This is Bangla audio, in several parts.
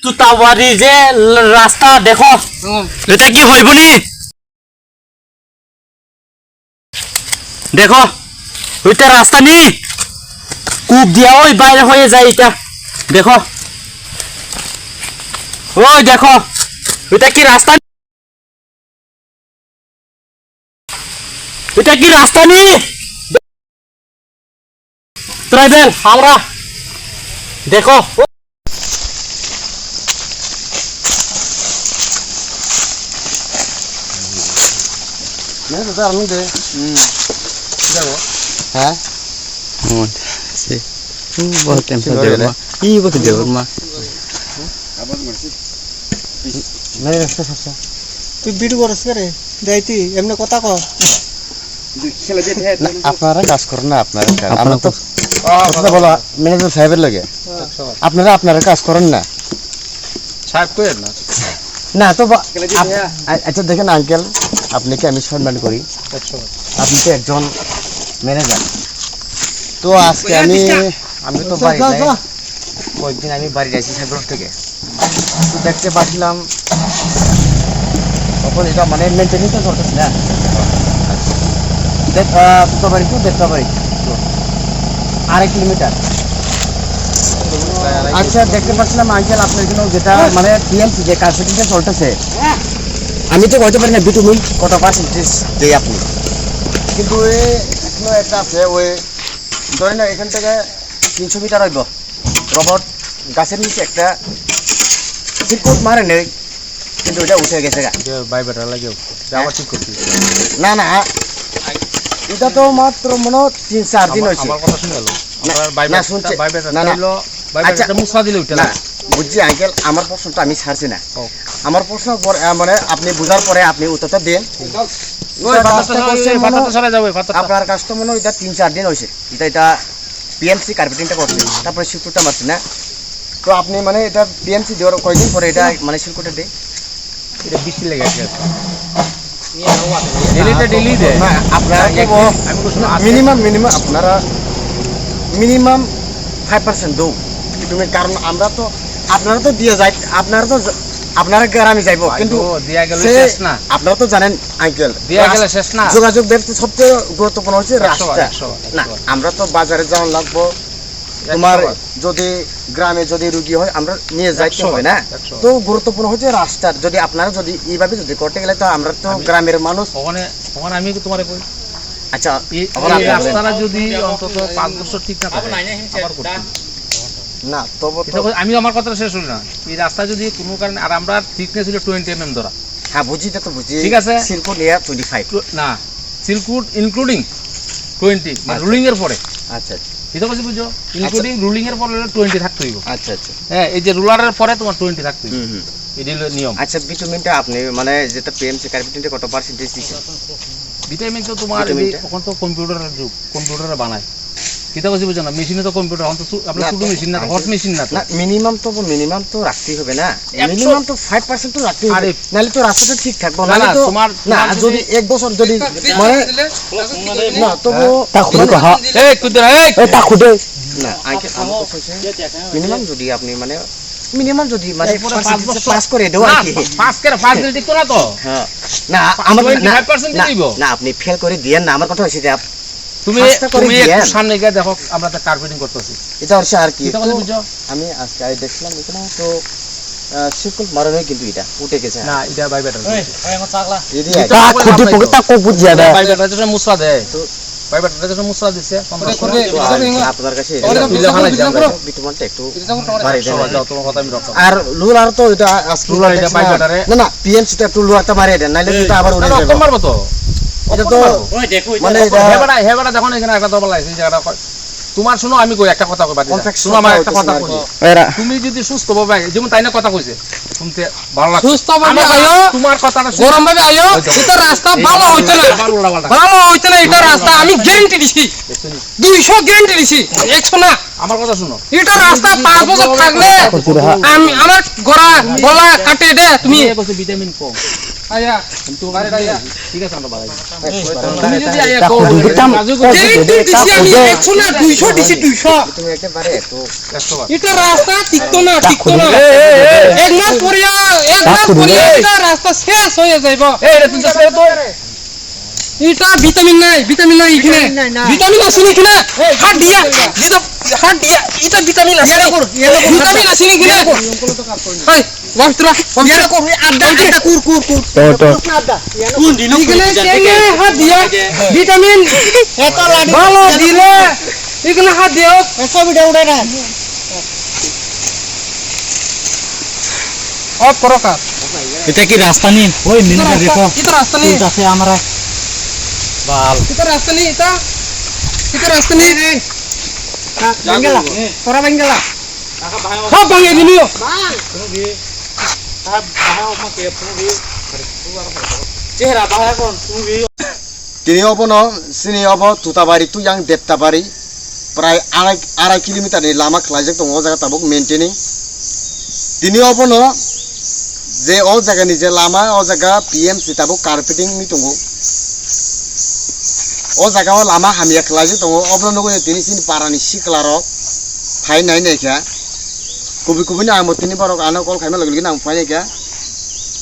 তুতাবাড়ি যে রাস্তা দেখো এটা কি হইবনি দেখো ওইটা রাস্তা নি কূপ দিয়া ওই বাইরে হয়ে যায় এটা দেখো ওই দেখো ওইটা কি রাস্তা এটা কি রাস্তা নি ট্রাইবেল আমরা দেখো হ্যাঁ बहुत टाइम से देवल ई बहुत देवल मा नहीं रास्ता फसा तू ভিডিও করছ করে যাইতি এমনি কথা কও আপনারা কাজ করেন না আপনারা আমরা তো কথা বলা ম্যানেজার সাহেবের লাগে আপনারা কাজ করেন না সাহেব কইেন না না তো আচ্ছা দেখেন আঙ্কেল আপনাকে আমি সম্মান করি আপনি তো একজন ম্যানেজার তো আজকে আমি তো বাড়ি যাই কয়েকদিন আমি বাড়ি যাইছি সাগর থেকে তো দেখতে পাচ্ছিলাম তখন এটা মানে মেনটেনেন্স করতেছি না দেখ তো বাড়ি তো দেখতে পারি 2.5 কিলোমিটার আচ্ছা দেখতে পাচ্ছিলাম আঙ্কেল আপনার জন্য যেটা মানে টিএমসি যে কার্পেটিংটা চলতেছে আমি তো বলতে পারি না বিটুমিন কত পার্সেন্টেজ দেই আপনি কিন্তু এখনো একটা আছে ওই ধরেন না এখান থেকে 300 মিটার হইব রবট গাছের নিচে একটা সিরকুট মারে নেই কিন্তু ওটা উঠে গেছে বাইবেটার লাগেও আবার ঠিক করছি না এটা তো মাত্র মনে 3-4 দিন হয়েছে আমার কথা শুনে গেল না শুনছে বাইবেটার মুসা দিলে উঠে না বুঝছি আঙ্কেল আমার প্রশ্নটা আমি ছাড়ছি না আমার প্রশ্ন মানে আপনি বুঝার পরে আপনি উত্তরটা দেন আপনার কাজ তো মনে হয় এটা 3-4 দিন হয়েছে এটা পিএমসি কার্পেটিংটা করছে তারপরে শিল্পটা মারছে না তো আপনি মানে এটা পিএমসি দেওয়ার কয়দিন পরে এটা মানে শিল্পটা দেয় এটা বেশি লেগে গেছে ডেলি দেয় না আপনারা মিনিমাম আপনারা মিনিমাম 5% দাও তুমি কারণ আমরা তো আপনারা তো দিয়ে যাই আপনারা গ্রামে যাইবো কিন্তু দিয়া গেল শেষ না আপনারা তো জানেন আঙ্কেল দিয়া গেল শেষ না যোগাযোগ ব্যবস্থা সবচেয়ে গুরুত্বপূর্ণ হচ্ছে রাস্তা না আমরা তো বাজারে যাওয়া লাগবো তোমার যদি গ্রামে যদি রোগী হয় আমরা নিয়ে যাইতে হবে না তো গুরুত্বপূর্ণ হচ্ছে রাস্তা যদি আপনারা যদি এইভাবে যদি করতে গেলে তো আমরা তো গ্রামের মানুষ ওখানে আমি তোমারে কই আচ্ছা এই রাস্তাটা যদি অন্তত 5 বছর ঠিক না থাকে আবার করতে না তবে আমি আমার কথা শেষ হল না এই রাস্তা যদি কোনো কারণে আর আমরা থিকনেস ছিল 20 mm ধরা হ্যাঁ বুঝিতে তো বুঝি ঠিক আছে সিলকোট নিয়া 25 না সিলকোট ইনক্লুডিং 20 মানে রুলিং এর পরে আচ্ছা এটা বলছি বুঝো ইনক্লুডিং রুলিং এর পরে 20 থাকতে হইব আচ্ছা হ্যাঁ এই যে রুলারের পরে তোমার 20 থাকতে হইব এই হলো নিয়ম আচ্ছা বিটুমিনটা আপনি মানে যেটা পিএমসি কার্পেটিংটা কত পার্সেন্টেজ দিছেন ভিটামিন তো তোমার এখন তো কম্পিউটারের যুগ কম্পিউটারে বানায় কিতা বলছি বুঝো না মেশিনে তো কম্পিউটার এখন তো আপনার শুধু মেশিন না হট মেশিন না না মিনিমাম তো রাখতেই হবে না মিনিমাম তো 5% তো রাখতেই হবে নালে তো রাস্তাটা ঠিক থাকবে না তো তোমার না যদি এক বছর যদি মানে না তবু তা খুদে কহা এই কুদে এই তা খুদে না আগে আমার কথা হচ্ছে মিনিমাম যদি আপনি মানে মিনিমাম যদি মানে 5 বছর পাস করে দাও আর কি পাস করে 5 দিন ঠিক তো না তো হ্যাঁ না আমার 25% দিব না আপনি ফেল করে দিয়েন না আমার কথা হচ্ছে যে তুমি একটু সামনে গিয়ে দেখো আমরা তো কার্পেটিং করতেছি এটা হচ্ছে আর কি এটা বলে বুঝো আমি আজকে দেখলাম এখানে তো সিকল মারানো কিন্তু এটা উঠে গেছে না এটা বাই ব্যাটার ওই আমার চাকলা এটা খুঁটি পকেটটা কো বুঝিয়া দেয় বাই ব্যাটার যেটা মুসরা দেয় তো বাই ব্যাটার যেটা মুসরা দিছে আপনার কাছে বিটুমানটা একটু বাড়ি দাও তোমার কথা আমি রাখলাম আর লুলার তো এটা আজকে লুলার এটা বাই ব্যাটারে না পিএমসি টা একটু লুলারটা মারিয়ে দেন নাইলে তো আবার উড়ে যাবে মারবো তো এটা তো ওই দেখো মানে হেবাটা দেখো এখানে একটা দবলা আছে এই জায়গাটা তোমার শুনো আমি কই একটা কথা কই বাড়ি শুনো আমার একটা কথা কই তুমি যদি সুস্থ ভাবে যেমন তাই না কথা কইছে শুনতে ভালো লাগে সুস্থ ভাবে আইও তোমার কথাটা গরম ভাবে আইও এটা রাস্তা ভালো হইছে না ভালো হইছে না এটা রাস্তা আমি গ্যারান্টি দিছি 200 গ্যারান্টি দিছি 100 না আমার কথা শুনো এটা রাস্তা 5 বছর থাকলে আমি আমার গলা কাটে দে তুমি কইছো ভিটামিন কম আয়া তোমার ঠিক আছে আমরা বাড়াই তুমি যদি আয়া কও গ্যারান্টি দিছি আমি 100 না 200 দিছি 200 তুমি একেবারে তো এটা রাস্তা ঠিক তো না এটা রাস্তা শেষ হয়ে যাইব এই রে তুই তো এটা ভিটামিন নাই এখানে ভিটামিন আছে নাকি না হাত দিয়া এটা ভিটামিন আছে ভিটামিন আছে নাকি না হাই ওয়াস্ত্রা ইয়ারে কর আড্ডা কুর কোন দিন এখানে কেনে হাত দিয়া ভিটামিন এত লাডি ভালো দিলে এখানে হাত দিও এত ভিডিও উড়ে না অফ করো কাজ এটা কি রাস্তা নেই ওই মিনিটে দেখো এটা রাস্তা নেই আছে আমরা বাল এটা রাস্তা নেই এটা রাস্তা নেই বাঙ্গালা তোরা বাঙ্গালা হ্যাঁ বাঙ্গে দিনিও তিনি অবন সিনি অব তুতাবাড়ি তু ইয়াং দেবতাবাড়ি প্রায় আড়াই কিলোমিটারनि লাमा खालायजों दङ जायगा ताबुक मेंटेनिं তিনি অবন যে অ জায়গাनि যে लामा অ জায়গা পিএমসি ताबुक कार्पेटिं नि दङ অ জায়গাও लामा हामिया खालायजों दङ अब्ला नगो তিনি सिनि पारानि सिखलारक फाइ नाय नायखा कबि आं मतिनि बारक आनो कल खायमा लगलगिन आं फाइ नायखा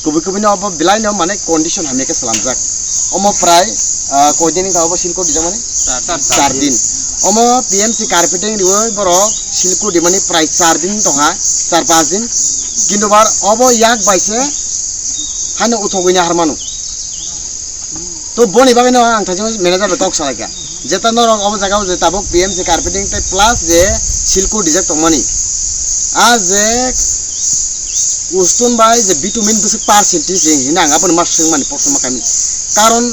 कबि अब बिलाइनो माने कंडिशन हामियाके सलामजाक अम प्राय कयदिन गावबो सिलको दिजा माने 4 दिन अम पीएमसी कार्पेटिंग रिवो बरक सिलको दि माने प्राय 4 दिन दहा 4-5 दिन किन्तु बार अब याक बाइसे हानो उथगैना हारमानु तो बनि बागैनो आं थाजो मैनेजर टक सालायका जेता नर अब जागाव जे ताबक पीएमसी कार्पेटिंग ते प्लस जे सिलको दिजा तमनि आज जे उस्तुन बाय जे बिटुमिन बुस पार्सेंटेज हिना आंगापन मासुं माने पसमा कामि कारण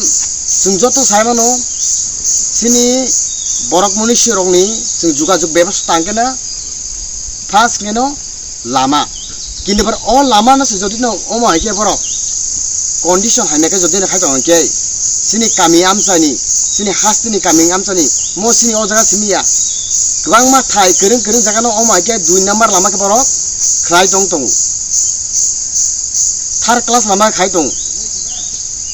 जों जत सायमानो सिनि बरक मनुष्य रंनि जों जुगाजुग बेबस्था तांकेना फार्स्ट केनो लामा किन्तु पर अ लामा न जदि न अ माइके बरक कंडिशन हाइनाके जदि न खायतो के सिनि कामि आमसानि सिनि हास्तिनि कामि आमसानि म सिनि अ जागा सिमिया गोबां मा थाय गोरों जागानो अ माइके 2 नम्बर लामाके बरक खाय दं थार क्लास लामा खाय दं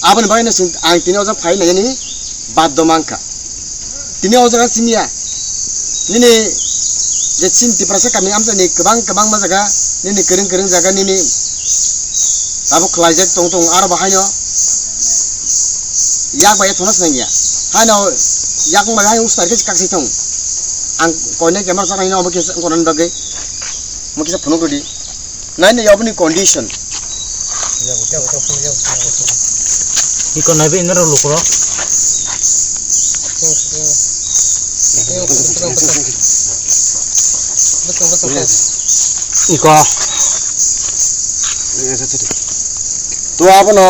आबन बायनो जों आं तिनि अजा फाइ नायनि बादमांका तिनि अजा सिमिया निनि जे चिन्ति प्रासे कामि आमसानि गोबां मा जागा निनि गोरों जागा निनि आबो खलायजे दं आरो बाहायनो याक बाय थनस नायया हायनो याक बाय उस्तारके काक्सि दं आं कयने केमार जानायनो अब केस कोनन बागै मकिसा फनो गदि नायनो याबनि कंडिशन इको नाबे इनर लोकरो इको तो आपनो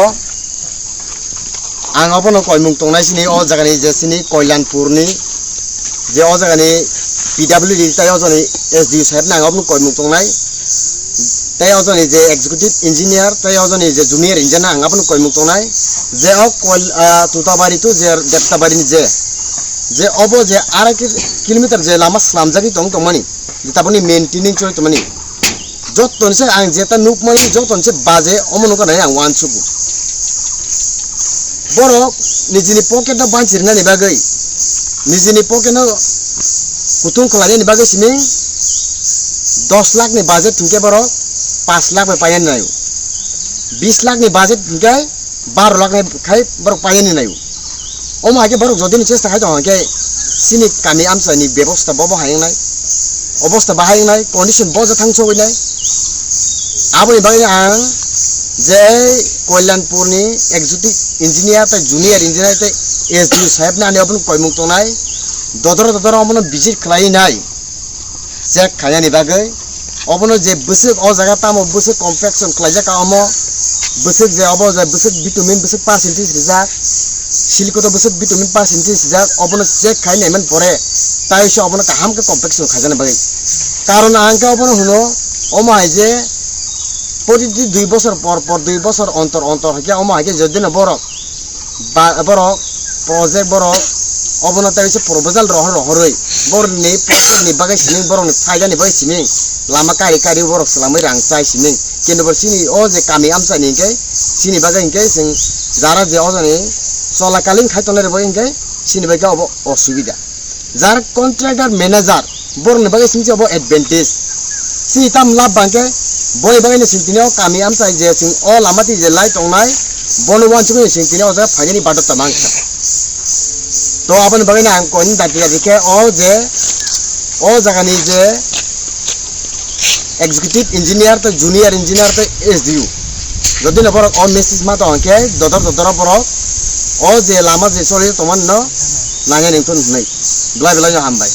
आं आपनो कयमुं तंनायसिनि अ जागानि जेसिनि कल्याणपुरनि जे अ जागानि पीडब्ल्यूडी ताय अजनि एसडीओ साहेब ना आपनो कयमुं तंनाय ताय अजनि जे एग्जीक्यूटिव इंजिनियर ताय अजनि जे जूनियर इंजिनियर आं आपनो कयमुं तंनाय जे अ तुताबारी तो जे देबताबारिनि जे अब जे 2.5 किलोमीटर जे लामा स्लामजाबि दं तंमानि जे ताबनि मेंटेनिंग चय तंमानि जतनसे आं जेता नुकमानि जतनसे बाजे अमनुका नाय आं वानसुगु बरो निजिनि पकेटआव बांचिरनानि बागै निजिनि पकेटआव कुथुं खलायनानि बागै सिमिं 10 लाख नि बाजेट थिंके बरो 5 लाख पे पायन नायु 20 लाख नि बाजेट थिंके 12 लाख नि खाय बरो पायन नायु ओम आगे बरो जदिनि चेष्टा खाय दं के सिनि कामि आमसानि व्यवस्था बबो हायनाय अवस्था बाहायनाय कंडिशन बजा थांसोयनाय आबनि बागै आं जे कल्याणपुरनि एग्जीक्यूटिव इंजिनियर ते जूनियर इंजिनियर ते एसडीओ साहेब नानि अपन कयमुं तंनाय ददर अमनो विजिट खालायनाय चेक खायनानि बागै अबनो जे बोसोक अ जागा तामो बोसोक कम्पेक्सन खालायजाका अमो बोसोक जे अबो जे बोसोक विटामिन बोसोक पार्सेंटेज रिजाक सिलिकोto बोसोक विटामिन पार्सेंटेज रिजाक अबनो चेक खायनायमोन परे तायसो अबनो काहामके कम्पेक्सन खायजानो बागै कारण आंका अबनो हुनो अमाय जे प्रति 2 বছর পর 2 বছর অন্তর হাকে অমা হাকে যদিন বরক প্রজেক্ট বরক অবনতা হইছে প্রপোজাল রহরই বরনি প্রজেক্ট নি বাগै सिमिं बरक नि फायदानि बागै सिमिं लामा कारि बरक सलामै रांसाय सिमिं किन्तु बरसिनि अ जे कामि आमसानि के सिनि बागै के जों जारा जे अजनि चलाकालीन खायतनरे बागै के सिनि बागै अब असुबिदा जार कन्ट्राक्टर मैनेजर बरनि बागै सिमिं अब एडभान्टेज सिनि ताम लाभ बांके boni bangani singtiniao kami amsai je sing o lamati je lai tongnai bonu wan chungi singtiniao ja phajani badot tamangsa to abon bangani ang kon datia dikhe o jagani je executive engineer to junior engineer to SDU যদি না বড় অন মেসেজ মা তো অঙ্কে দদর বড় ও যে লামা যে চলে তোমার ন নাঙে নিতন নাই ব্লাই ব্লাই হামবাই